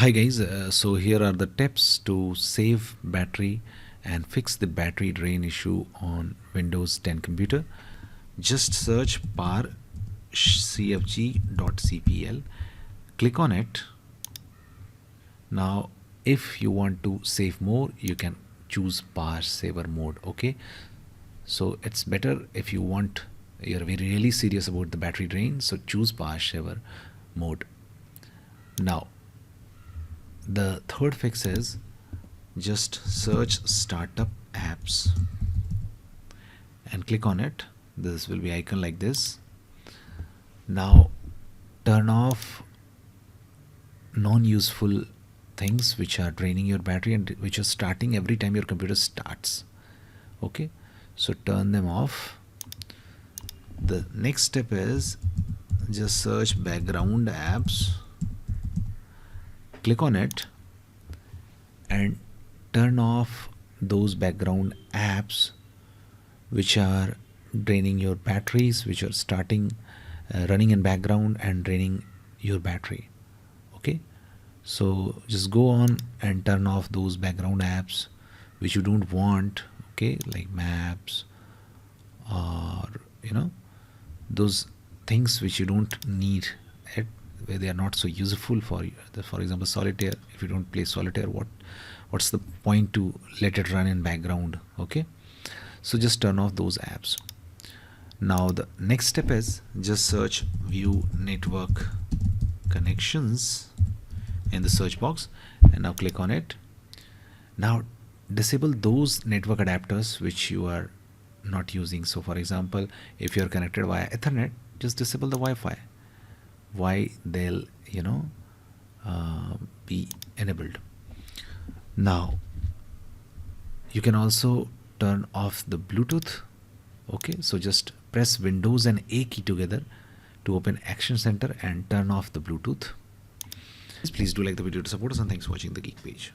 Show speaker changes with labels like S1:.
S1: Hi guys, so here are the tips to save battery and fix the battery drain issue on Windows 10 computer. Just search par cfg.cpl, click on it. Now if you want to save more, you can choose par saver mode. Okay, so it's better if you're really serious about the battery drain, so choose par saver mode. Now the third fix is just search startup apps and click on it. This will be icon like this. Now turn off non-useful things which are draining your battery and which are starting every time your computer starts. Okay, so turn them off. The next step is just search background apps, click on it and turn off those background apps which are draining your batteries, which are starting running in background and draining your battery. Okay, so just go on and turn off those background apps which you don't want, okay, like maps or those things which you don't need it, where they are not so useful for you. For example, solitaire. If you don't play solitaire, what's the point to let it run in background? Okay, so just turn off those apps. Now the next step is just search view network connections in the search box and now click on it. Now disable those network adapters which you are not using. So for example, if you're connected via Ethernet, just disable the Wi-Fi. Why they'll be enabled. Now you can also turn off the Bluetooth. Okay, so just press Windows and A key together to open Action Center and turn off the Bluetooth. Please do like the video to support us, and thanks for watching the Geek page.